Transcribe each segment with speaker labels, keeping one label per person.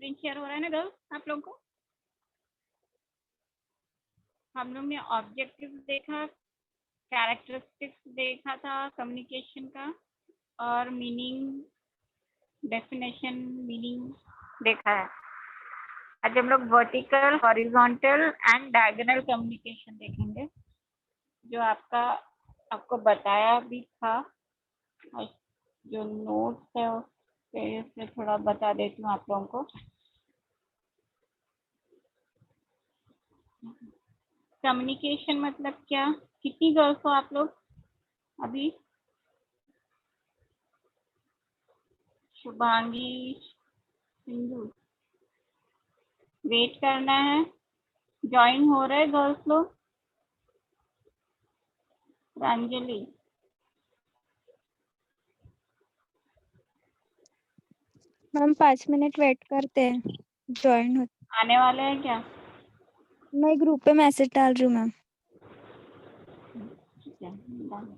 Speaker 1: Screen share हो रहा है ना गर्ल्स आप लोगों को? हम लोग ने ऑब्जेक्टिव देखा, कैरेक्टरिस्टिक्स देखा था कम्युनिकेशन का, और मीनिंग, डेफिनेशन, मीनिंग देखा है। आज हम लोग vertical, horizontal and diagonal communication देखेंगे, जो आपको बताया भी था, और जो नोट्स है उससे थोड़ा बता देती हूँ आप लोगों को। कम्युनिकेशन मतलब क्या? कितनी गर्ल्स हो आप लोग अभी? शुभांगी, सिंधु, वेट करना है, ज्वाइन हो रहे गर्ल्स लोग। प्रांजलि,
Speaker 2: मैम 5 मिनट वेट करते हैं, ज्वाइन हो।
Speaker 1: आने वाले हैं क्या?
Speaker 2: मैं ग्रुप पे मैसेज डाल रही हूँ मैम।
Speaker 1: ठीक है, डन।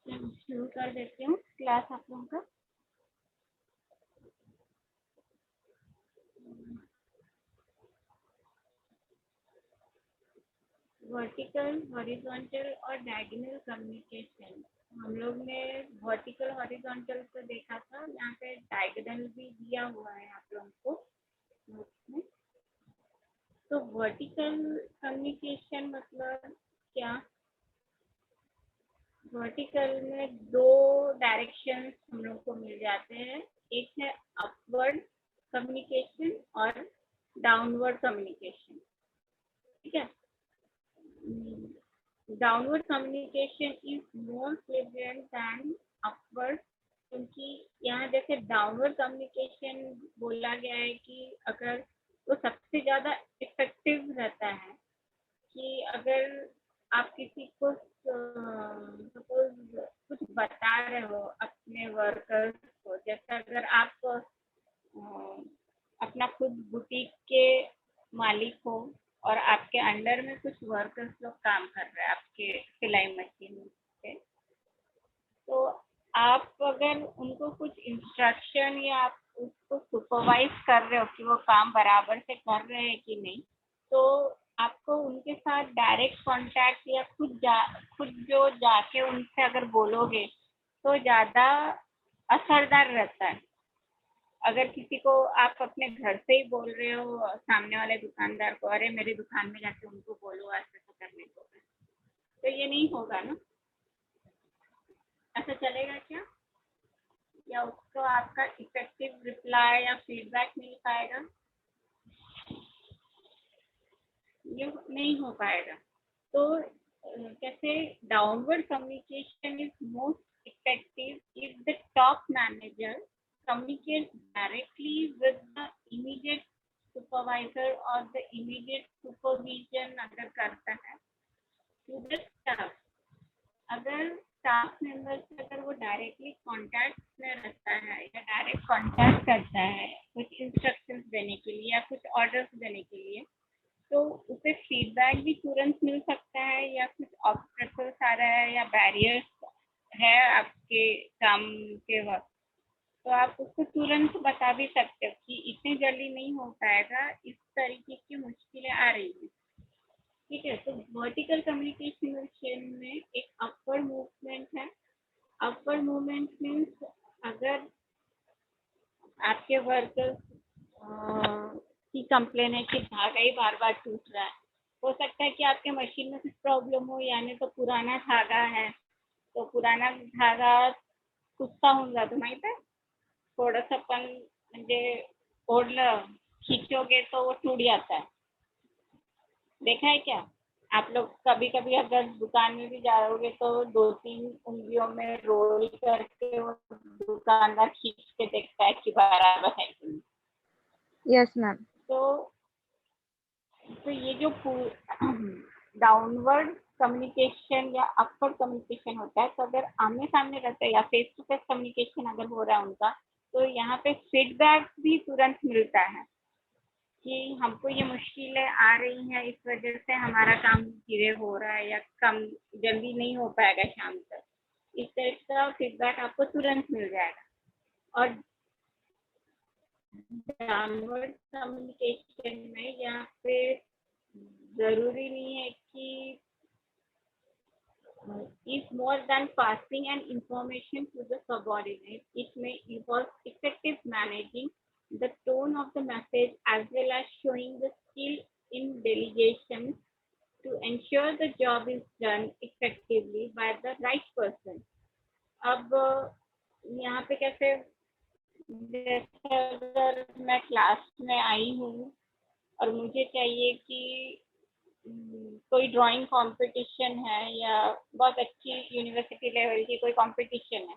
Speaker 1: शुरू कर देती हूँ क्लास आप लोगों का। वर्टिकल, हॉरिजॉन्टल और डायगोनल कम्युनिकेशन। हम लोग ने वर्टिकल, हॉरिजॉन्टल को देखा था, यहाँ पे डायगोनल भी दिया हुआ है आप लोगों को नोट्स में। तो वर्टिकल कम्युनिकेशन मतलब क्या? वर्टिकल में दो डायरेक्शंस हम लोग को मिल जाते हैं, एक है अपवर्ड कम्युनिकेशन और डाउनवर्ड कम्युनिकेशन। ठीक है, downward communication is more present than upward, क्योंकि यहाँ जैसे डाउनवर्ड कम्युनिकेशन बोला गया है कि अगर वो सबसे ज्यादा इफेक्टिव रहता है, कि अगर आप किसी को सपोज कुछ बता बता रहे हो अपने वर्कर्स को, जैसे अगर आप अपना खुद बुटीक के मालिक हो और आपके अंडर में कुछ वर्कर्स लोग काम कर रहे हैं आपके सिलाई मशीन पे, तो आप अगर उनको कुछ इंस्ट्रक्शन या आप उसको सुपरवाइज कर रहे हो कि वो काम बराबर से कर रहे हैं कि नहीं, तो आपको उनके साथ डायरेक्ट कांटेक्ट या खुद जो जाके उनसे अगर बोलोगे तो ज़्यादा असरदार रहता है। अगर किसी को आप अपने घर से ही बोल रहे हो सामने वाले दुकानदार को, अरे मेरी दुकान में जाके उनको बोलो ऐसा तो करने को, तो ये नहीं होगा ना, ऐसा चलेगा क्या? या उसको आपका इफेक्टिव रिप्लाई या फीडबैक मिल पाएगा? ये नहीं हो पाएगा। तो कैसे downward communication is most effective if the top manager communicate directly with the immediate supervisor or the immediate supervision अगर करता है to the staff। अगर स्टाफ मेंबर से अगर वो डायरेक्टली कांटेक्ट में रहता है या डायरेक्ट कांटेक्ट करता है कुछ इंस्ट्रक्शंस देने के लिए या कुछ ऑर्डर्स देने के लिए, तो उसे फीडबैक भी तुरंत मिल सकता है, या कुछ ऑब्स्टेकल्स आ रहा है या बैरियर्स है आपके काम के वक्त, तो आप उसको तुरंत बता भी सकते हो कि इतनी जल्दी नहीं हो पाएगा, इस तरीके की मुश्किलें आ रही हैं। ठीक है, तो वर्टिकल कम्युनिकेशन चेन में एक अपवर्ड मूवमेंट है। अपवर्ड मूवमेंट मीन्स अगर आपके वर्कर्स की कंप्लेन है कि धागा ही बार बार टूट रहा है, हो सकता है कि आपके मशीन में कुछ प्रॉब्लम हो, यानी तो पुराना धागा है, तो पुराना धागा कुस्ता होऊन जातो माहित आहे, थोडंसं पण म्हणजे ओढलं खींचोगे तो वो टूट जाता है। देखा है क्या आप लोग? कभी कभी अगर दुकान में भी जाओगे तो 2-3 उंगलियों में रोल करके वो दुकानदार खींच के देखता है कि बराबर है कि नहीं।
Speaker 2: Yes ma'am.
Speaker 1: तो ये जो डाउनवर्ड कम्युनिकेशन या अपवर्ड कम्युनिकेशन होता है, तो अगर आमने सामने रहता है या फेस टू फेस कम्युनिकेशन अगर हो रहा है उनका, तो यहाँ पे फीडबैक भी तुरंत मिलता है कि हमको ये मुश्किलें आ रही हैं, इस वजह से हमारा काम धीरे हो रहा है या कम जल्दी नहीं हो पाएगा शाम तक। इस तरह का फीडबैक आपको तुरंत मिल जाएगा। और डाउनवर्ड कम्युनिकेशन में यहाँ पे जरूरी नहीं है कि is more than passing an information to the subordinate. It may involve effective managing the tone of the message as well as showing the skill in delegation to ensure the job is done effectively by the right person. अब यहाँ पे कैसे, जैसे अगर मैं class में आई हूँ और मुझे चाहिए कि कोई ड्राइंग कंपटीशन है या बहुत अच्छी यूनिवर्सिटी लेवल की कोई कंपटीशन है,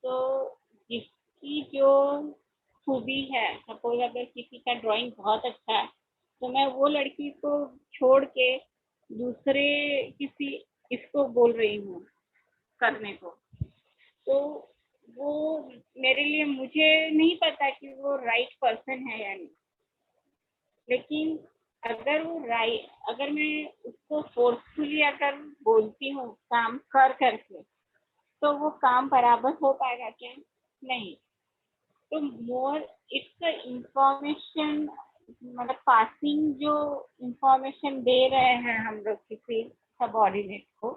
Speaker 1: तो जिसकी जो खूबी है, सपोज अगर किसी का ड्राइंग बहुत अच्छा है, तो मैं वो लड़की को छोड़ के दूसरे किसी इसको बोल रही हूँ करने को, तो वो मेरे लिए, मुझे नहीं पता कि वो राइट पर्सन है या नहीं, लेकिन अगर मैं उसको फोर्सफुली अगर बोलती हूँ काम कर करके, तो वो काम बराबर हो पाएगा क्या? नहीं। तो मोर इट्स इंफॉर्मेशन, मतलब पासिंग जो इंफॉर्मेशन दे रहे हैं हम लोग किसी सबऑर्डिनेट को,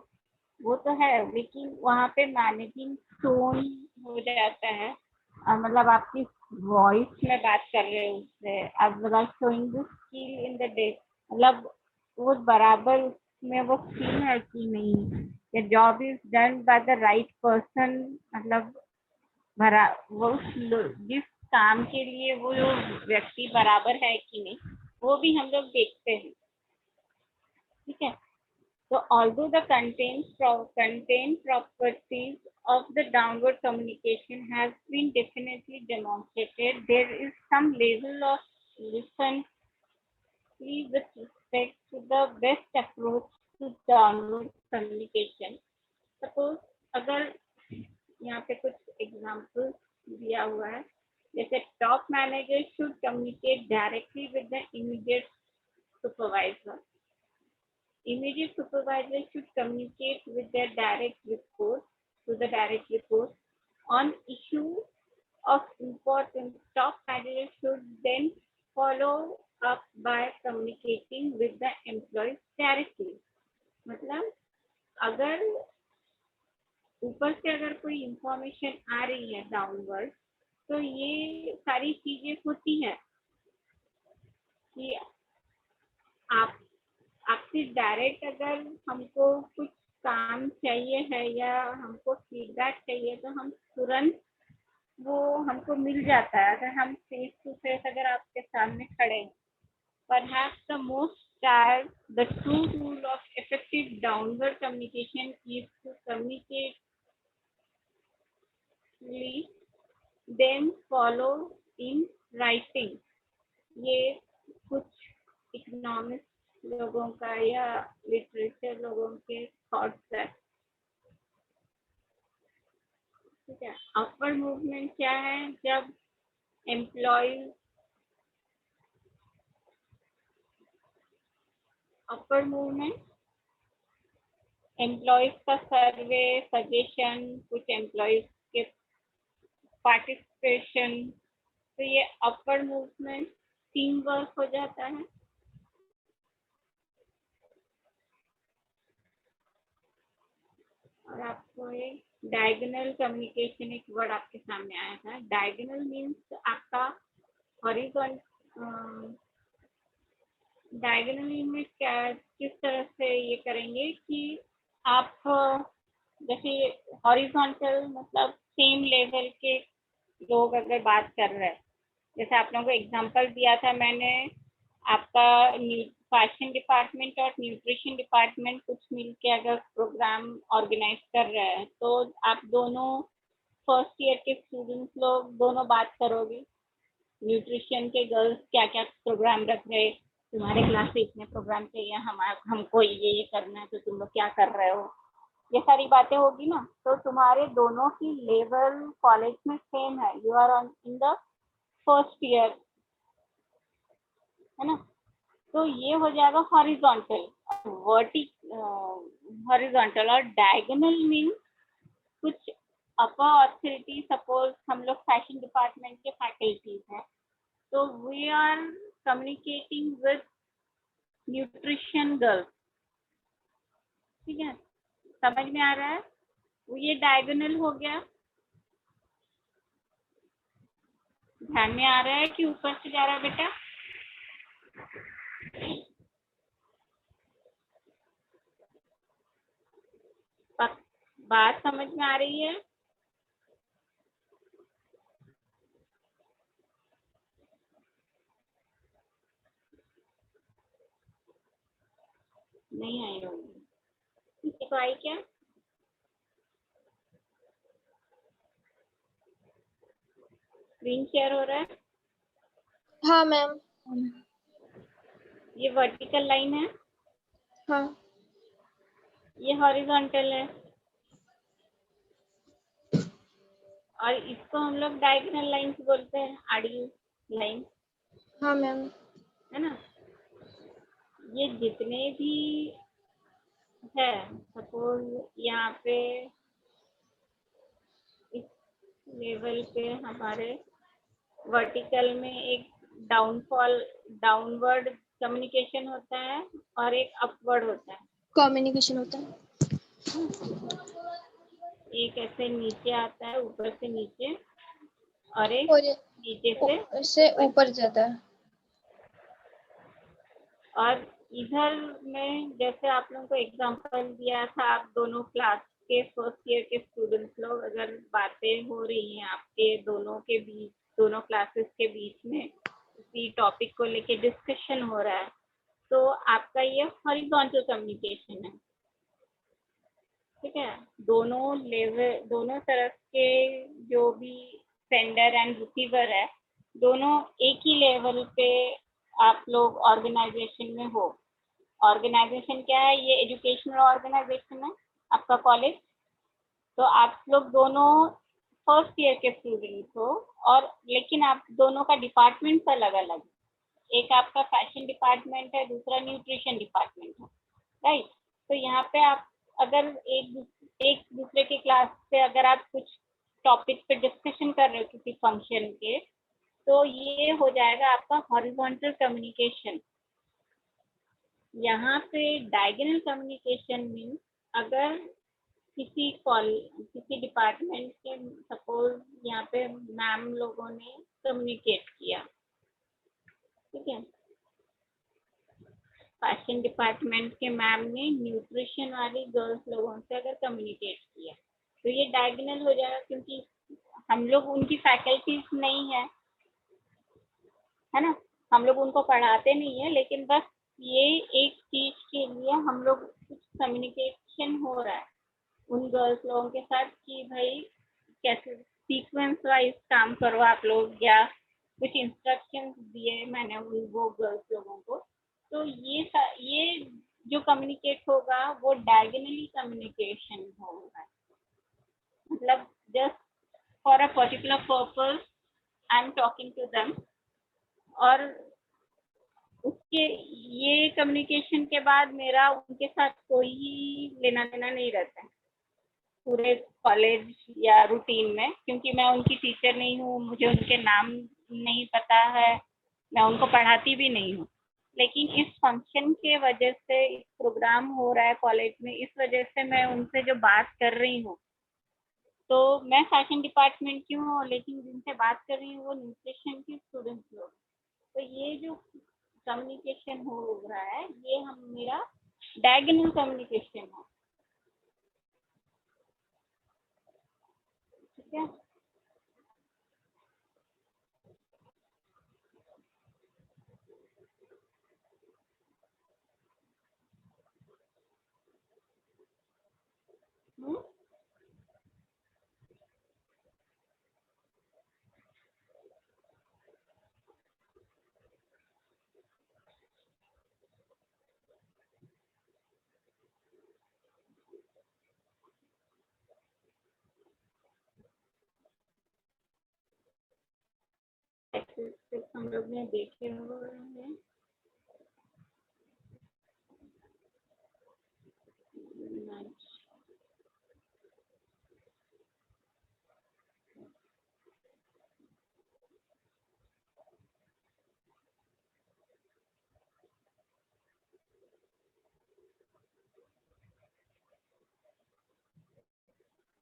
Speaker 1: वो तो है, लेकिन वहाँ पे मैनेजिंग टोन हो जाता है। मतलब आपकी वॉइस में बात कर रहे हो उससे, आप मतलब showing the skill in the day, मतलब वो बराबर उसमें वो स्किल है कि नहीं, या job is done by the right person, मतलब भरा वो जिस काम के लिए वो व्यक्ति बराबर है कि नहीं, वो भी हम लोग देखते हैं। ठीक है, so although the content properties of the downward communication has been definitely demonstrated, there is some level of recently with respect to the best approach to downward communication. Suppose अगर यहाँ पे कुछ एग्जाम्पल दिया हुआ है, जैसे top manager should communicate directly with the immediate supervisor. Immediate supervisor should communicate with their direct report to the direct report on issue of importance. Top manager should then follow up by communicating with the employees directly. मतलब अगर ऊपर से अगर कोई information आ रही है downward, तो ये सारी चीजें होती हैं कि आप आपसे डायरेक्ट अगर हमको कुछ काम चाहिए है या हमको फीडबैक चाहिए तो हम तुरंत वो हमको मिल जाता है अगर हम फेस टू फेस अगर आपके सामने खड़े हैं. Perhaps the the true rule of effective downward communication is to communicate then follow in writing. ये कुछ इकोनॉमिक्स लोगों का या लिटरेचर लोगों के थॉट्स है. ठीक है. अपवर्ड मूवमेंट क्या है? जब एम्प्लॉय अपवर्ड मूवमेंट एम्प्लॉयज का सर्वे, सजेशन, कुछ एम्प्लॉयज के पार्टिसिपेशन, तो ये अपवर्ड मूवमेंट टीम वर्क हो जाता है. और आपको एक डायगोनल कम्युनिकेशन एक वर्ड आपके सामने आया था. डायगोनल मीन्स आपका हॉरिजॉन्टल. डायगोनल में क्या किस तरह से ये करेंगे कि आप जैसे हॉरिजॉन्टल मतलब सेम लेवल के लोग अगर बात कर रहे हैं, जैसे आप लोगों को एग्जांपल दिया था मैंने, आपका फैशन डिपार्टमेंट और न्यूट्रिशन डिपार्टमेंट कुछ मिलके अगर प्रोग्राम ऑर्गेनाइज कर रहे हैं तो आप दोनों फर्स्ट ईयर के स्टूडेंट्स लोग दोनों बात करोगे. न्यूट्रिशन के गर्ल्स क्या क्या प्रोग्राम रख रहे, तुम्हारे क्लास से इतने प्रोग्राम चाहिए, हमको ये करना है, तो तुम लोग क्या कर रहे हो, ये सारी बातें होगी ना. तो तुम्हारे दोनों की लेवल कॉलेज में सेम है, you are on in the first year, है ना. तो ये हो जाएगा हॉरिजॉन्टल. हॉरिजॉन्टल और डायगोनल मीन्स कुछ अपर अथॉरिटी, सपोज हम लोग फैशन डिपार्टमेंट के फैकल्टीज हैं, तो we are communicating with nutrition girls. ठीक है, समझ में आ रहा है? ये डायगोनल हो गया. ध्यान में आ रहा है कि ऊपर से जा रहा है बेटा? बात समझ में आ रही है? नहीं आई होगी. किसी को आई क्या? स्क्रीन शेयर हो रहा है?
Speaker 3: हाँ मैम.
Speaker 1: ये वर्टिकल लाइन है.
Speaker 3: हाँ.
Speaker 1: ये हॉरिजॉन्टल है. और इसको हम लोग डायगोनल लाइन बोलते हैं, आड़ी लाइन.
Speaker 3: हाँ मैम.
Speaker 1: है ना. ये जितने भी है, सपोज यहाँ पे इस लेवल पे हमारे वर्टिकल में एक डाउनवर्ड कम्युनिकेशन होता है और एक अपवर्ड होता है.
Speaker 3: कम्युनिकेशन होता है.
Speaker 1: एक ऐसे नीचे आता है, ऊपर से नीचे, और एक
Speaker 3: और
Speaker 1: नीचे
Speaker 3: से ऊपर जाता है.
Speaker 1: और इधर में जैसे आप लोगों को एग्जांपल दिया था, आप दोनों क्लास के फर्स्ट ईयर के स्टूडेंट्स लोग अगर बातें हो रही हैं आपके दोनों के बीच, दोनों क्लासेस के बीच में किसी टॉपिक को लेके डिस्कशन हो रहा है, तो आपका ये हॉरिजॉन्टल कम्युनिकेशन है. ठीक है. दोनों लेवल, दोनों तरफ के जो भी सेंडर एंड रिसीवर है, दोनों एक ही लेवल पे आप लोग ऑर्गेनाइजेशन में हो. ऑर्गेनाइजेशन क्या है? ये एजुकेशनल ऑर्गेनाइजेशन है आपका कॉलेज. तो आप लोग दोनों फर्स्ट ईयर के स्टूडेंट्स हो, और लेकिन आप दोनों का डिपार्टमेंट अलग अलग, एक आपका फैशन डिपार्टमेंट है, दूसरा न्यूट्रिशन डिपार्टमेंट है, राइट। तो यहाँ पे आप अगर एक दूसरे की क्लास से अगर आप कुछ टॉपिक पे डिस्कशन कर रहे हो किसी फंक्शन के, तो ये हो जाएगा आपका हॉरिजॉन्टल कम्युनिकेशन। यहाँ पे डायगोनल कम्युनिकेशन मीन्स अगर किसी डिपार्टमेंट के, सपोज यहाँ पे मैम लोगों ने कम्युनिकेट किया, ठीक है, फैशन डिपार्टमेंट के मैम ने न्यूट्रिशन वाली गर्ल्स लोगों से अगर कम्युनिकेट किया, तो ये डायगोनल हो जाएगा, क्योंकि हम लोग उनकी फैकल्टीज नहीं है ना, हम लोग उनको पढ़ाते नहीं है, लेकिन बस ये एक चीज के लिए हम लोग कुछ कम्युनिकेशन हो रहा है उन गर्ल्स लोगों के साथ कि भाई कैसे सीक्वेंस वाइज काम करो आप लोग, या कुछ इंस्ट्रक्शंस दिए मैंने वो गर्ल्स लोगों को। तो ये जो कम्युनिकेट होगा वो डायगोनली कम्युनिकेशन होगा, मतलब just for a particular purpose I am talking to them, और उसके ये कम्युनिकेशन के बाद मेरा उनके साथ कोई लेना देना नहीं रहता है पूरे कॉलेज या रूटीन में, क्योंकि मैं उनकी टीचर नहीं हूँ, मुझे उनके नाम नहीं पता है, मैं उनको पढ़ाती भी नहीं हूँ। लेकिन इस फंक्शन के वजह से, इस प्रोग्राम हो रहा है कॉलेज में, इस वजह से मैं उनसे जो बात कर रही हूँ, तो मैं फैशन डिपार्टमेंट की हूँ, लेकिन जिनसे बात कर रही हूँ वो न्यूट्रिशन के स्टूडेंट्स लोग। तो ये जो कम्युनिकेशन हो रहा है ये मेरा डायगोनल कम्युनिकेशन है, ठीक है। हम लोग ने देखे हुए हैं,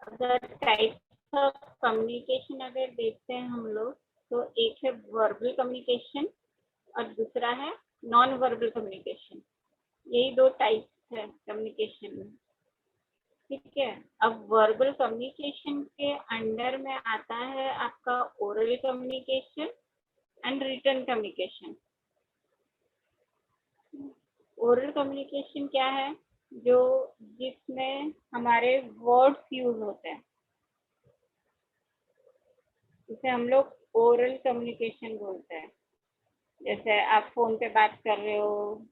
Speaker 1: अगर टाइप्स ऑफ कम्युनिकेशन अगर देखते हैं हम लोग, तो एक है वर्बल कम्युनिकेशन और दूसरा है नॉन वर्बल कम्युनिकेशन। यही दो टाइप्स है कम्युनिकेशन में, ठीक है। अब वर्बल कम्युनिकेशन के अंडर में आता है आपका oral communication and written communication. Oral communication क्या है, जो जिसमें हमारे वर्ड्स यूज होते हैं, इसे हम लोग ओरल कम्युनिकेशन बोलते हैं। जैसे आप फोन पे बात कर रहे हो,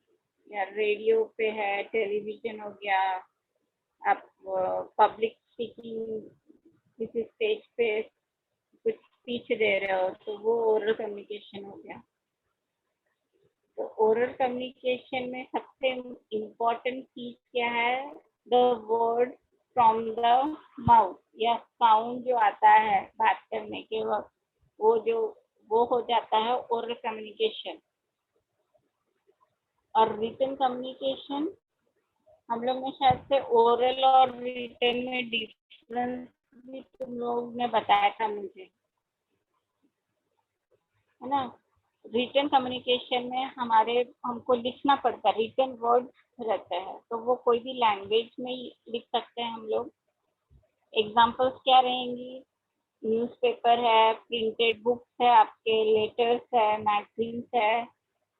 Speaker 1: या रेडियो पे है, टेलीविजन हो गया, आप पब्लिक स्पीकिंग किसी स्टेज पे कुछ स्पीच दे रहे हो, तो वो ओरल कम्युनिकेशन हो गया। तो ओरल कम्युनिकेशन में सबसे इम्पोर्टेंट चीज क्या है, the word from the mouth, या साउंड जो आता है बात करने के वक्त, वो हो जाता है ओरल कम्युनिकेशन। और रिटन कम्युनिकेशन, हम लोग ने शायद से ओरल और रिटन में डिफरेंस भी तुम लोग ने बताया था मुझे, है ना। रिटन कम्युनिकेशन में हमको लिखना पड़ता है, रिटन वर्ड रहता है, तो वो कोई भी लैंग्वेज में लिख सकते हैं हम लोग। एग्जाम्पल्स क्या रहेंगी, न्यूज़पेपर है, प्रिंटेड बुक्स है, आपके लेटर्स है, मैगजीन्स है,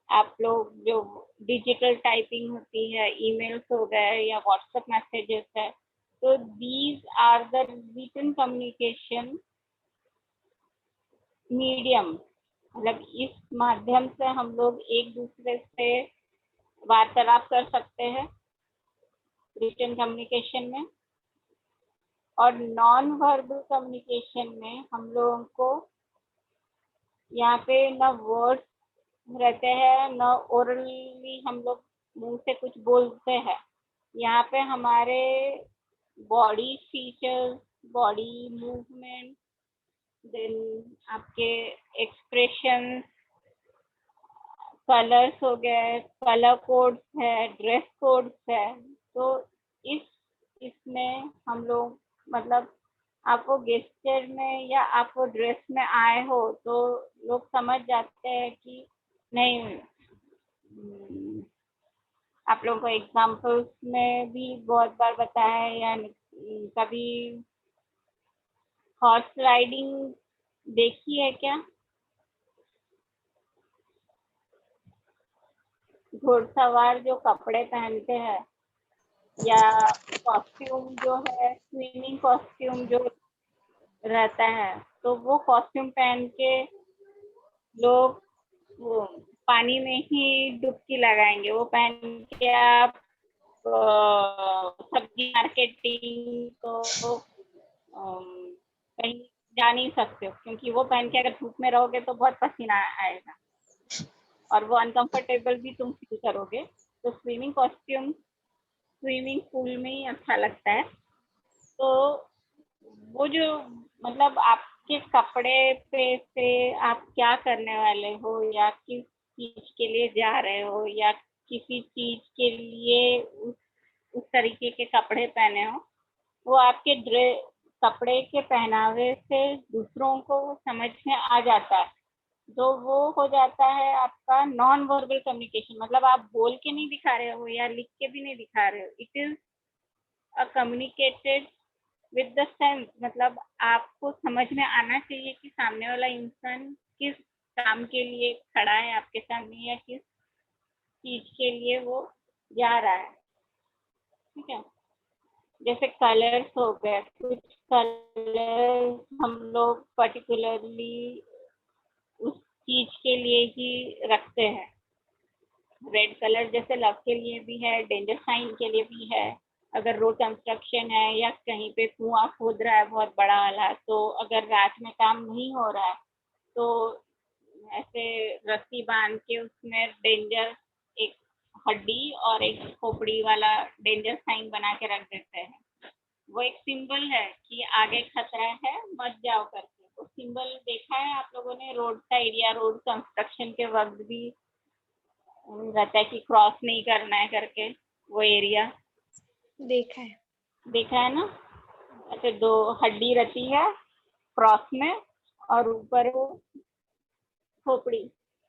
Speaker 1: आप लोग जो डिजिटल टाइपिंग होती है, ईमेल्स हो गए या व्हाट्सएप मैसेजेस है, तो these are the written communication medium. मतलब इस माध्यम से हम लोग एक दूसरे से वार्तालाप कर सकते हैं रिटन कम्युनिकेशन में। और नॉन वर्बल कम्युनिकेशन में हम लोगों को यहाँ पे न वर्ड्स रहते हैं न ओरली हम लोग मुंह से कुछ बोलते हैं। यहाँ पे हमारे body features, body movement, then आपके एक्सप्रेशन, कलर्स हो गए, कलर कोड्स है, ड्रेस कोड्स है। तो इस इसमें हम लोग मतलब आप वो गेस्चर में या आप वो ड्रेस में आए हो तो लोग समझ जाते हैं कि नहीं। आप लोगों को एग्जाम्पल्स में भी बहुत बार बताया है या कभी हॉर्स राइडिंग देखी है क्या? घुड़सवार जो कपड़े पहनते हैं या कॉस्ट्यूम जो है, स्विमिंग कॉस्ट्यूम जो रहता है, तो वो कॉस्ट्यूम पहन के लोग वो पानी में ही डुबकी लगाएंगे। वो पहन के आप सब्जी मार्केटिंग तो कहीं जा नहीं सकते हो, क्योंकि वो पहन के अगर धूप में रहोगे तो बहुत पसीना आएगा और वो अनकंफर्टेबल भी तुम फील करोगे। तो स्विमिंग कॉस्ट्यूम स्विमिंग पूल में ही अच्छा लगता है। तो वो जो मतलब आपके कपड़े पे से आप क्या करने वाले हो या किस चीज के लिए जा रहे हो या किसी चीज के लिए उस तरीके के कपड़े पहने हो, वो आपके कपड़े के पहनावे से दूसरों को समझ में आ जाता है। तो वो हो जाता है आपका नॉन वर्बल कम्युनिकेशन। मतलब आप बोल के नहीं दिखा रहे हो या लिख के भी नहीं दिखा रहे हो, it is a communicated with the sense. मतलब आपको समझ में आना चाहिए कि सामने वाला इंसान किस काम के लिए खड़ा है आपके सामने या किस चीज के लिए वो जा रहा है। ठीक है, जैसे कलर्स हो गए, कुछ कलर्स हम लोग पर्टिकुलरली उस चीज के लिए ही रखते हैं। रेड कलर जैसे लव के लिए भी है, डेंजर साइन के लिए भी है। अगर रोड कंस्ट्रक्शन है या कहीं पे कुआं खोद रहा है बहुत बड़ा वाला, तो अगर रात में काम नहीं हो रहा है तो ऐसे रस्सी बांध के उसमें डेंजर एक हड्डी और एक खोपड़ी वाला डेंजर साइन बना के रख देते हैं। वो एक सिंबल है कि आगे खतरा है, मत जाओ करके। वो सिंबल देखा है आप लोगों ने? रोड का एरिया, रोड कंस्ट्रक्शन के वक्त भी रहता है कि क्रॉस नहीं करना है करके, वो एरिया
Speaker 3: देखा है।
Speaker 1: देखा है ना? ऐसे दो हड्डी रहती है क्रॉस में और ऊपर वो खोपड़ी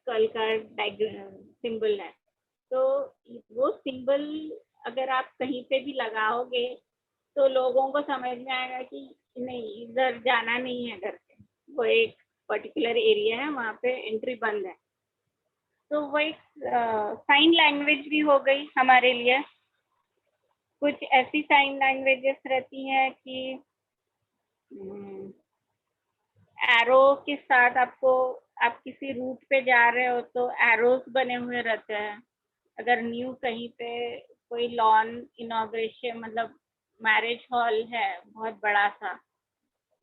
Speaker 1: कल का सिंबल है। तो वो सिंबल अगर आप कहीं पे भी लगाओगे तो लोगों को समझ में आएगा कि नहीं, इधर जाना नहीं है करके। वो एक पर्टिकुलर एरिया है, वहाँ पे एंट्री बंद है। तो वो एक साइन लैंग्वेज भी हो गई हमारे लिए। कुछ ऐसी साइन लैंग्वेजेस रहती हैं कि एरो के साथ आपको, आप किसी रूट पे जा रहे हो तो एरोस बने हुए रहते हैं। अगर न्यू कहीं पे कोई लॉन इनॉग्रेशन मतलब मैरिज हॉल है बहुत बड़ा सा,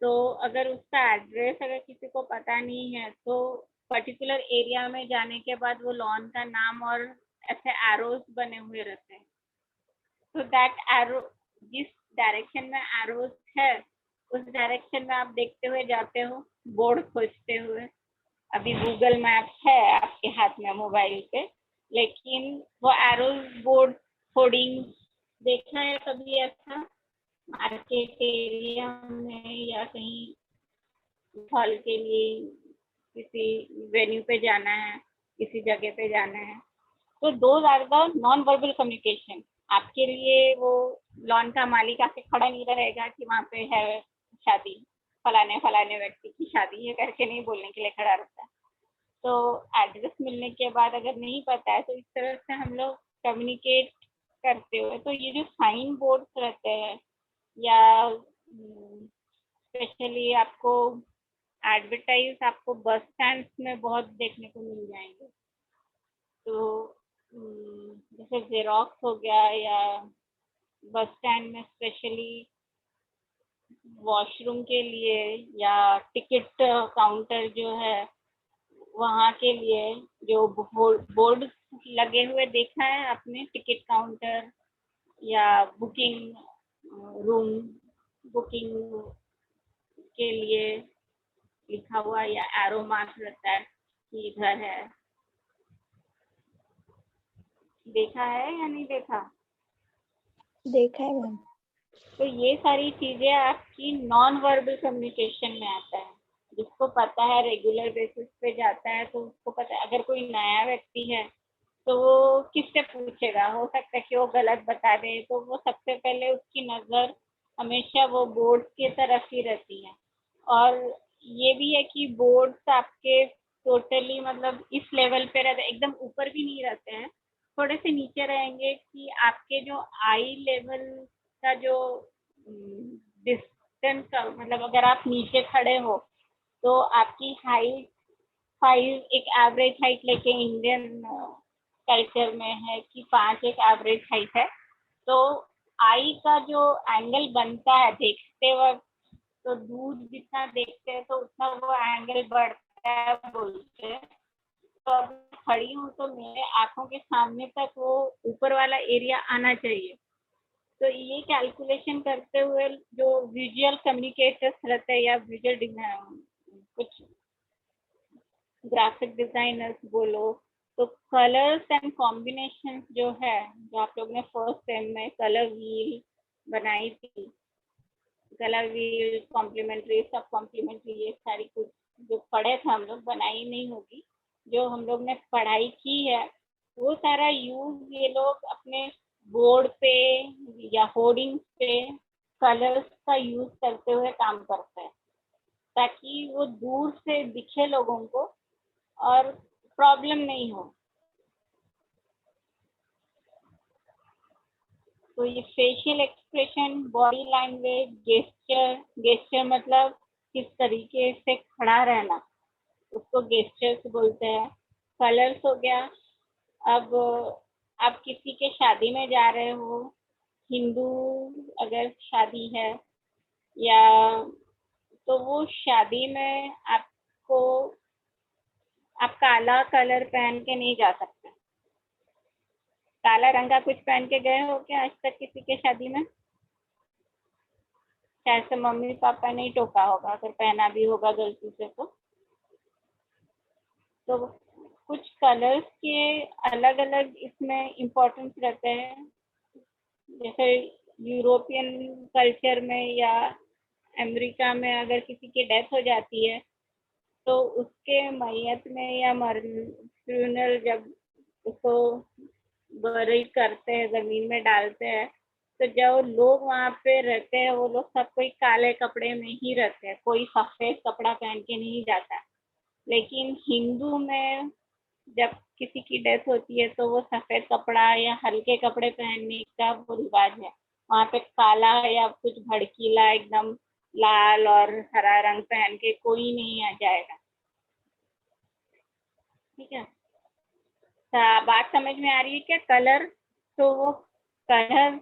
Speaker 1: तो अगर उसका एड्रेस अगर किसी को पता नहीं है तो पर्टिकुलर एरिया में जाने के बाद वो लॉन का नाम और ऐसे एरोस बने हुए रहते हैं। तो दैट एरो, जिस डायरेक्शन में एरोस है उस डायरेक्शन में आप देखते हुए जाते हो, बोर्ड खोजते हुए। अभी गूगल मैप है आपके हाथ में मोबाइल पे, लेकिन वो एरोस बोर्ड होर्डिंग देखा है कभी ऐसा मार्केट एरिया में या कहीं हॉल के लिए किसी वेन्यू पे जाना है, किसी जगह पे जाना है? तो those are the non verbal communication. आपके लिए वो लॉन का मालिक आके खड़ा नहीं रहेगा कि वहाँ पे है शादी, फलाने फलाने व्यक्ति की शादी है करके नहीं बोलने के लिए खड़ा रहता है। तो एड्रेस मिलने के बाद अगर नहीं पता है तो इस तरह से हम लोग कम्युनिकेट करते हुए। तो ये जो साइन बोर्ड्स रहते हैं या स्पेशली आपको एडवर्टाइज आपको बस स्टैंड में बहुत देखने को मिल जाएंगे। तो जैसे जेरोक्स हो गया या बस स्टैंड में स्पेशली वॉशरूम के लिए या टिकट काउंटर जो है वहाँ के लिए जो बोर्ड लगे हुए देखा है आपने, टिकट काउंटर या बुकिंग रूम बुकिंग के लिए लिखा हुआ या एरो मार्क रहता है कि इधर है, देखा है या नहीं देखा?
Speaker 3: देखा है मैम।
Speaker 1: तो ये सारी चीजें आपकी नॉन वर्बल कम्युनिकेशन में आता है। जिसको पता है, रेगुलर बेसिस पे जाता है तो उसको पता है। अगर कोई नया व्यक्ति है तो वो किससे पूछेगा, हो सकता है कि वो गलत बता दे, तो वो सबसे पहले उसकी नजर हमेशा वो बोर्ड की तरफ ही रहती है। और ये भी है कि बोर्ड्स आपके टोटली मतलब इस लेवल पे रहते, एकदम ऊपर भी नहीं रहते हैं, थोड़े से नीचे रहेंगे कि आपके जो आई लेवल का जो डिस्टेंस का मतलब अगर आप नीचे खड़े हो तो आपकी हाइट 5 एक एवरेज हाइट लेके इंडियन कल्चर में है कि 5 एक एवरेज हाइट है। तो आई का जो एंगल बनता है देखते वक्त, तो दूर जितना देखते हैं तो उतना वो एंगल बढ़ता है बोलते हैं। तो अब मैं खड़ी हूँ तो मेरे आंखों के सामने तक वो ऊपर वाला एरिया आना चाहिए। तो ये कैलकुलेशन करते हुए जो विजुअल कम्युनिकेटर्स रहते हैं या विजुअल कुछ ग्राफिक डिजाइनर्स बोलो, तो कलर्स एंड कॉम्बिनेशन जो है, जो आप लोग ने फर्स्ट टाइम में कलर व्हील बनाई थी, कलर व्हील कॉम्प्लीमेंट्री सब कॉम्प्लीमेंट्री, ये सारी कुछ जो पढ़े थे हम लोग, बनाई नहीं होगी, जो हम लोग ने पढ़ाई की है वो सारा यूज ये लोग अपने बोर्ड पे या होर्डिंग पे कलर्स का यूज करते हुए काम करते हैं ताकि वो दूर से दिखे लोगों को और प्रॉब्लम नहीं हो। तो ये facial expression, body language, gesture, gesture मतलब किस तरीके से खड़ा रहना, उसको गेस्चर्स बोलते हैं। कलर्स हो गया, अब आप किसी के शादी में जा रहे हो, हिंदू अगर शादी है या, तो वो शादी में आपको आप काला कलर पहन के नहीं जा सकते। काला रंग का कुछ पहन के गए हो क्या आज तक किसी के शादी में? शायद से मम्मी पापा ने टोका होगा, अगर पहना भी होगा गलती से तो कुछ कलर्स के अलग अलग इसमें इम्पोर्टेंस रहते हैं। जैसे यूरोपियन कल्चर में या अमेरिका में अगर किसी की डेथ हो जाती है तो उसके मैयत में या फ्यूनरल जब उसको बरी करते हैं, जमीन में डालते हैं, तो जो लोग वहाँ पे रहते हैं वो लोग सब कोई काले कपड़े में ही रहते हैं, कोई सफेद कपड़ा पहन के नहीं जाता। लेकिन हिंदू में जब किसी की डेथ होती है तो वो सफेद कपड़ा या हल्के कपड़े पहनने का वो रिवाज है। वहाँ पे काला या कुछ भड़कीला एकदम लाल और हरा रंग पहन के कोई नहीं आ जाएगा। ठीक है, बात समझ में आ रही है क्या? कलर, तो वो कलर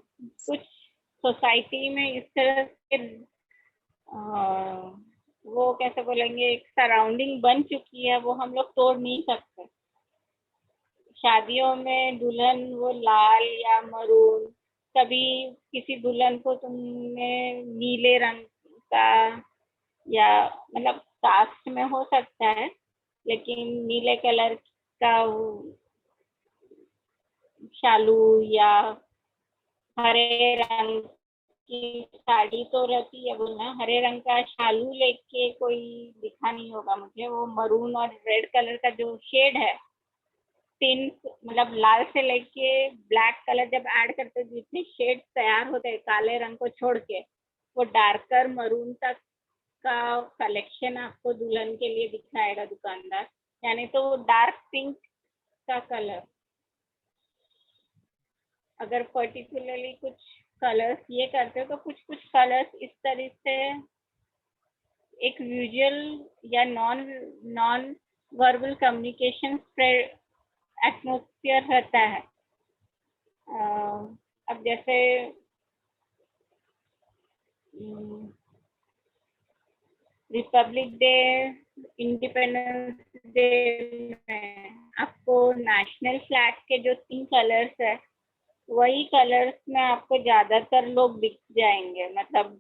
Speaker 1: कुछ सोसाइटी में इस तरह से वो कैसे बोलेंगे, एक सराउंडिंग बन चुकी है, वो हम लोग तोड़ नहीं सकते। शादियों में दुल्हन वो लाल या मरून, कभी किसी दुल्हन को तुमने नीले रंग का या मतलब कास्ट में हो सकता है, लेकिन नीले कलर का शालू या हरे रंग की साड़ी तो रहती है, बोलना हरे रंग का शालू लेके कोई दिखा नहीं होगा मुझे। वो मरून और रेड कलर का जो शेड है, तीन मतलब लाल से लेके ब्लैक कलर जब ऐड करते हैं, जितने शेड तैयार होते हैं काले रंग को छोड़ के, वो डार्कर मरून तक का कलेक्शन आपको दुल्हन के लिए दिखाएगा दुकानदार। यानी तो वो डार्क पिंक का कलर, अगर पर्टिकुलरली कुछ कलर्स ये करते हो तो कुछ कुछ कलर्स इस तरह से एक विजुअल या non non verbal communication atmosphere रहता है। अब जैसे रिपब्लिक डे, इंडिपेंडेंस डे में आपको नेशनल फ्लैग के जो 3 कलर्स है वही कलर्स में आपको ज्यादातर लोग दिख जाएंगे। मतलब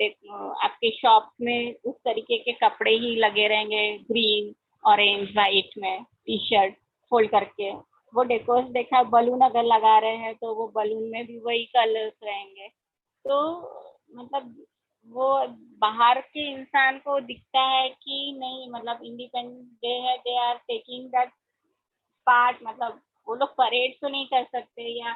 Speaker 1: आपके शॉप में उस तरीके के कपड़े ही लगे रहेंगे, ग्रीन, ऑरेंज, वाइट में टी शर्ट फोल्ड करके। वो डेकोर्स देखा, बलून अगर लगा रहे हैं तो वो बलून में भी वही कलर्स रहेंगे। तो मतलब वो बाहर के इंसान को दिखता है कि नहीं, मतलब इंडिपेंडेंस डे है, they are taking that part. मतलब वो लोग परेड तो नहीं कर सकते या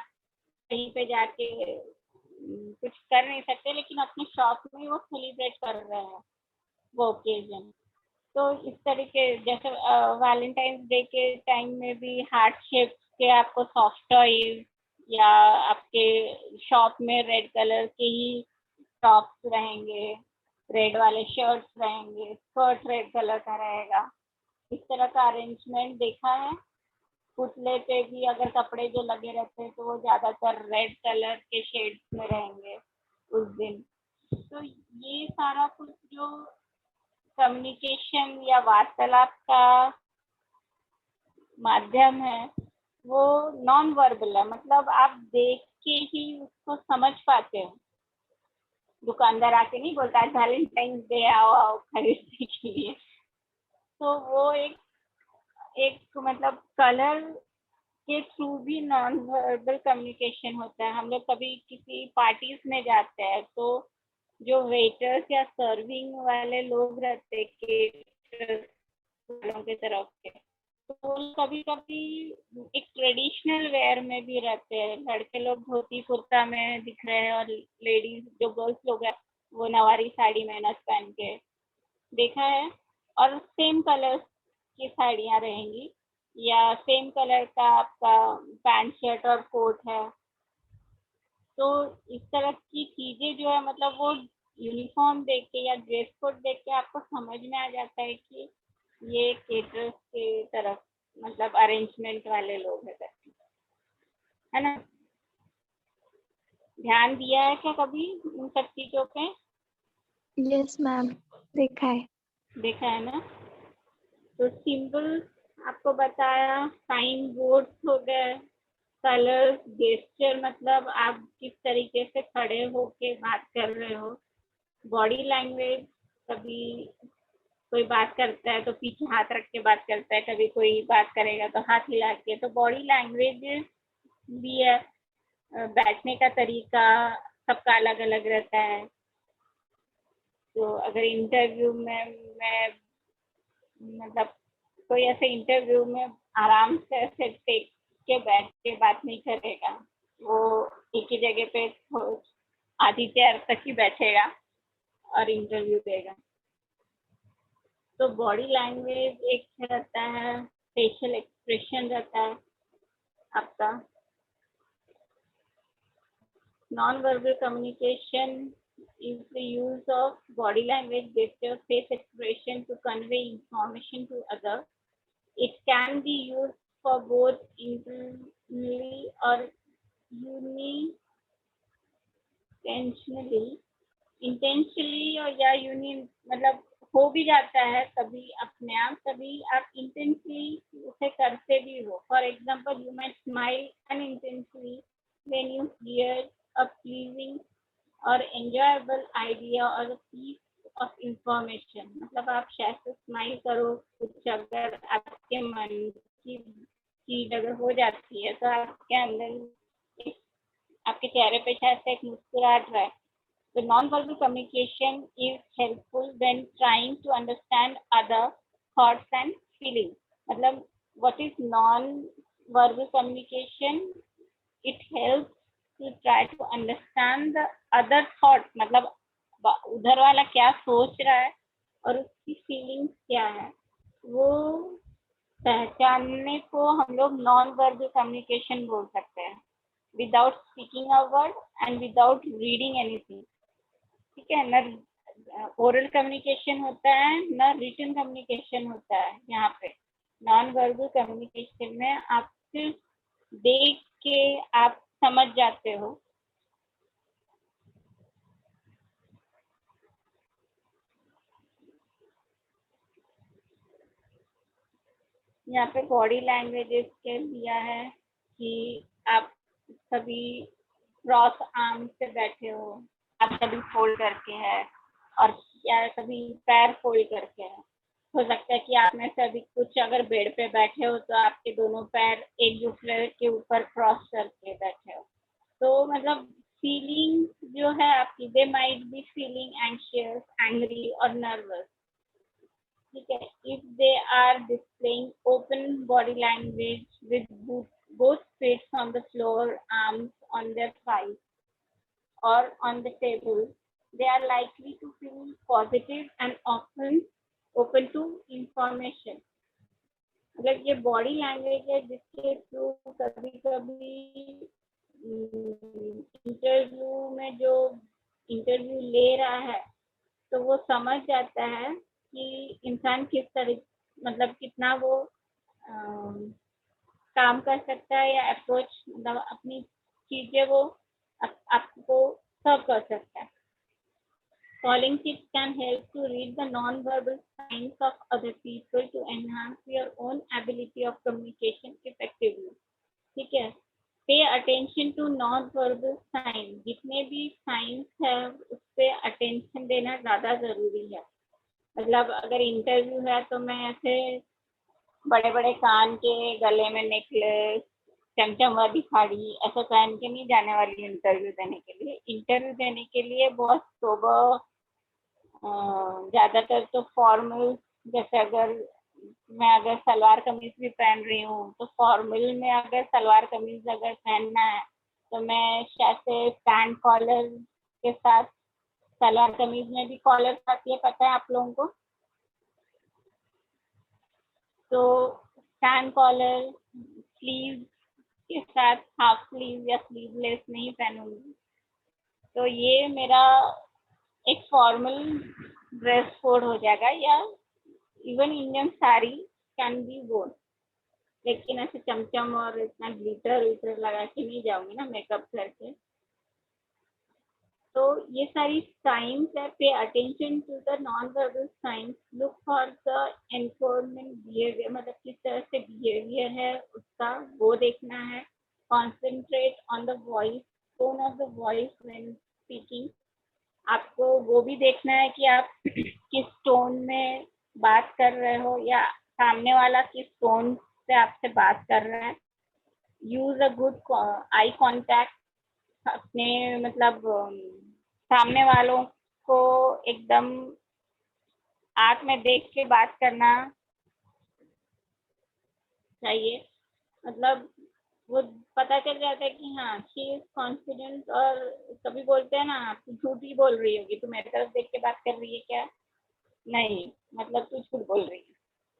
Speaker 1: कहीं पे जाके कुछ कर नहीं सकते, लेकिन अपने शॉप में वो सेलिब्रेट कर रहे हैं वो ओकेजन। तो इस तरीके, जैसे वैलेंटाइंस डे के टाइम में भी हार्ट शेप के आपको सॉफ्ट टॉयज, या आपके शॉप में रेड कलर के ही टॉप्स रहेंगे, रेड वाले शर्ट्स रहेंगे, स्कर्ट रेड कलर का रहेगा। इस तरह का अरेंजमेंट देखा है। पुतले पे भी अगर कपड़े जो लगे रहते हैं तो वो ज्यादातर रेड कलर के शेड्स में रहेंगे उस दिन। तो ये सारा कुछ जो कम्युनिकेशन या वार्तालाप का माध्यम है वो नॉन वर्बल है। मतलब आप देख के ही उसको समझ पाते हो। दुकानदार आके नहीं बोलता है वैलेंटाइंस डे आओ आओ खरीदने के लिए। तो वो एक मतलब कलर के थ्रू भी नॉन वर्बल कम्युनिकेशन होता है। हम लोग कभी किसी पार्टीज में जाते हैं तो जो वेटर्स या सर्विंग वाले लोग रहते हैं वालों की तरफ के, तो कभी कभी एक ट्रेडिशनल वेयर में भी रहते हैं। लड़के लोग धोती कुर्ता में दिख रहे हैं और लेडीज जो गर्ल्स लोग हैं वो नवारी साड़ी मेहनत पहन के देखा है। और सेम कलर्स की साड़ियाँ रहेंगी या सेम कलर का आपका पैंट शर्ट और कोट है। तो इस तरह की चीजें जो है, मतलब वो यूनिफॉर्म देख के या ड्रेस कोड देख के आपको समझ में आ जाता है कि ये केटरर्स के तरफ मतलब अरेंजमेंट वाले लोग हैं करके, है ना। ध्यान दिया है क्या कभी इन सब चीजों पे?
Speaker 3: यस मैम, देखा है।
Speaker 1: देखा है ना। तो सिंबल आपको बताया, साइन बोर्ड्स हो गए, कलर्स, गेस्चर, मतलब आप किस तरीके से खड़े होके बात कर रहे हो, बॉडी लैंग्वेज, कभी कोई बात करता है तो पीछे हाथ रख के बात करता है, कभी कोई बात करेगा तो हाथ हिला के। तो बॉडी लैंग्वेज भी है। बैठने का तरीका सबका अलग अलग रहता है। तो अगर इंटरव्यू में मैं मतलब कोई ऐसे इंटरव्यू में आराम से ऐसे टेक के बैठ के बात नहीं करेगा। वो एक ही जगह पे आधी चेयर तक ही बैठेगा और इंटरव्यू देगा। तो बॉडी लैंग्वेज एक रहता है, फेशियल एक्सप्रेशन रहता है आपका। Non-verbal communication is the use of body language, gesture, face expression to convey information to others. It can be used for both intentionally or unintentionally. Intentionally और या मतलब हो भी जाता है कभी अपने आप, कभी आप इंटेंशनली उसे करते भी हो। For example, you might smile unintentionally when you here a pleasing और एंजॉयबल आइडिया और पीस ऑफ इंफॉर्मेशन। मतलब आप शायद से स्माइल करो, कुछ अगर आपके मन की चीज अगर हो जाती है तो आपके अंदर आपके चेहरे पे शायद से एक मुस्कुराहट है। The non-verbal communication is helpful when trying to understand other thoughts and feelings. मतलब what is non-verbal communication? It helps to try to understand the other thoughts. मतलब उधर वाला क्या सोच रहा है और उसकी फीलिंग्स क्या है, वो पहचानने को हम लोग नॉन वर्बल कम्युनिकेशन बोल सकते हैं, without speaking a word and without reading anything. ठीक है ना। ओरल कम्युनिकेशन होता है ना, रिटन कम्युनिकेशन होता है। यहाँ पे नॉन वर्बल कम्युनिकेशन में आप सिर्फ देख के आप समझ जाते हो। यहाँ पे बॉडी लैंग्वेजेस के दिया है कि आप कभी क्रॉस आर्म से बैठे हो, आप कभी फोल्ड करके है, और या कभी पैर फोल्ड करके है। हो सकता है कि आप में से अभी कुछ अगर बेड पे बैठे हो तो आपके दोनों पैर एक दूसरे के ऊपर क्रॉस करके बैठे हो। तो मतलब फीलिंग जो है आपकी, they might be feeling anxious, angry और नर्वस। ठीक है, if they are displaying open body language with both feet on the floor, arms on their thighs or on the table, they are likely to feel positive and often open to information. मतलब ये body language है जिसके through कभी कभी interview में जो interview ले रहा है तो वो समझ जाता है कि इंसान किस तरह, मतलब कितना वो काम कर सकता है, या अप्रोच, मतलब अपनी चीजें वो आपको सर्व कर सकता है। Calling tips can help to read the non-verbal signs of other people to enhance your own ability of communication effectively. ठीक है, pay attention to non verbal sign, जितने भी साइंस है उस पे अटेंशन देना ज्यादा जरूरी है। मतलब अगर इंटरव्यू है तो मैं ऐसे बड़े बड़े कान के, गले में नेकलेस, चमचम वाली साड़ी ऐसा पहन के नहीं जाने वाली इंटरव्यू देने के लिए। इंटरव्यू देने के लिए बहुत सोबर, ज्यादातर तो फॉर्मल, जैसे अगर मैं सलवार कमीज भी पहन रही हूँ तो फॉर्मल में अगर सलवार कमीज अगर पहनना है तो मैं शायद से पैंट कॉलर के साथ, सलवार कमीज में भी कॉलर आती है, पता है आप लोगों को? तो पैंट कॉलर, स्लीव के साथ हाफ स्लीव या स्लीवलेस नहीं पहनूंगी। तो ये मेरा एक फॉर्मल ड्रेस कोड हो जाएगा, या even Indian sari can be worn, लेकिन ऐसे चमचम और इतना ग्लिटर विटर लगा के नहीं जाऊंगी ना मेकअप करके। तो ये सारी साइंस है, pay attention to the non verbal signs, look for the environment behaviour, मतलब किस तरह से बिहेवियर है उसका वो देखना है। Concentrate on the voice, tone of the voice when speaking, आपको वो भी देखना है कि आप किस टोन में बात कर रहे हो या सामने वाला किस टोन से आपसे बात कर रहा है। Use a good eye contact, अपने मतलब सामने वालों को एकदम आंख में देख के बात करना चाहिए। मतलब वो पता चल जाता है कि हाँ शी इज कॉन्फिडेंट, और कभी बोलते हैं ना तू झूठ ही बोल रही होगी, तू मेरी तरफ देख के बात कर रही है क्या? नहीं, मतलब तू झूठ बोल रही है।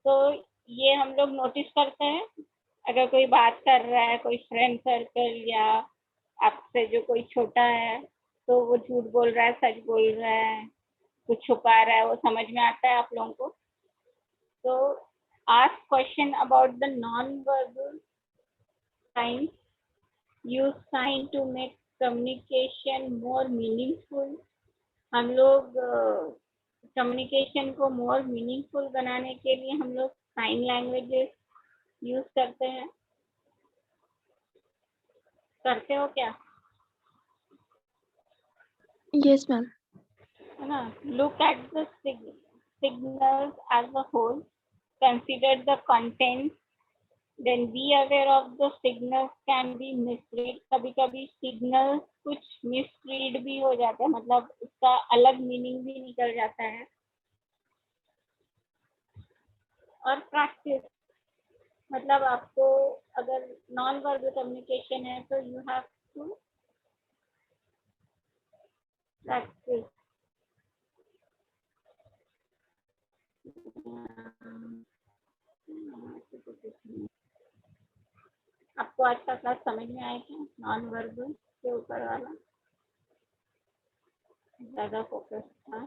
Speaker 1: तो ये हम लोग नोटिस करते हैं अगर कोई बात कर रहा है, कोई फ्रेंड सर्कल या आपसे जो कोई छोटा है, तो वो झूठ बोल रहा है, सच बोल रहा है, कुछ छुपा रहा है, वो समझ में आता है आप लोगों को। तो ask question about the non-verbal signs, use sign to make communication more meaningful। हम लोग कम्युनिकेशन को मोर मीनिंगफुल बनाने के लिए हम लोग साइन लैंग्वेजेस यूज करते हैं। करते हो क्या?
Speaker 3: Yes, ma'am.
Speaker 1: है ना? Look at the signals as a whole, consider the content, then be aware of the signals can be misread। कभी कभी सिग्नल कुछ मिसरीड भी हो जाता है, मतलब उसका अलग मीनिंग भी निकल जाता है। और प्रैक्टिस, मतलब आपको अगर नॉन वर्बल कम्युनिकेशन है तो यू हैव टू प्रैक्टिस। आपको आज का क्लास समझ में आया क्या? नॉन वर्बल के ऊपर वाला ज्यादा फोकस था,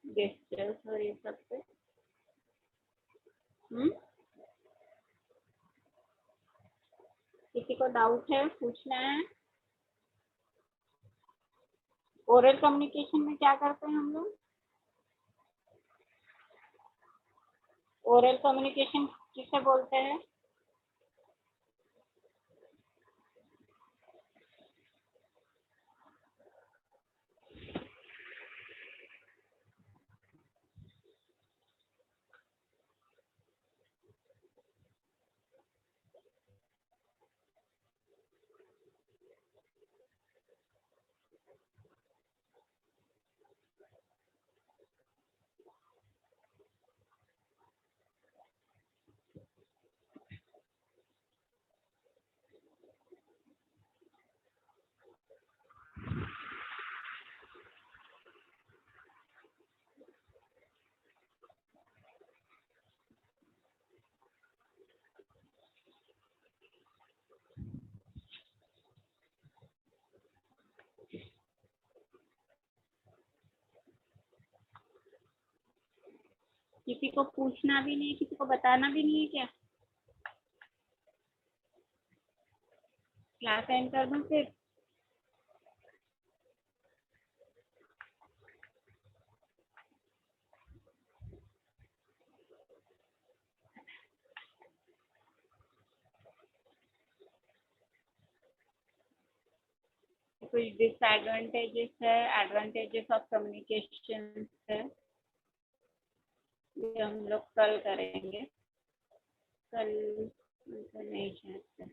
Speaker 1: गेस्चर्स और ये सब पे। किसी को डाउट है, पूछना है? ओरल कम्युनिकेशन में क्या करते हैं हम लोग? ओरल कम्युनिकेशन किसे बोलते हैं? किसी को पूछना भी नहीं, किसी को बताना भी नहीं है क्या? क्लास एंड कर दूं फिर? कुछ डिसएडवांटेजेस है, एडवांटेजेस ऑफ कम्युनिकेशन है, ये हम लोग कल करेंगे। कल नहीं शायद,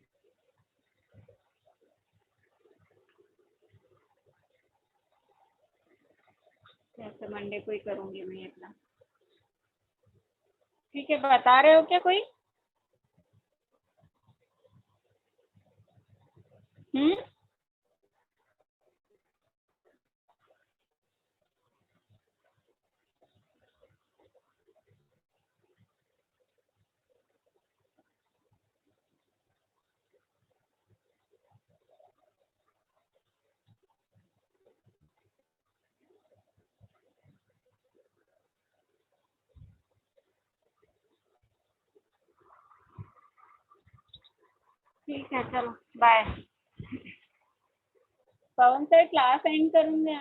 Speaker 1: जैसे मंडे को ही करूंगी मैं अपना। ठीक है, बता रहे हो क्या कोई? हम्म। ठीक है, चलो bye. Pawan sir class end करूंगे।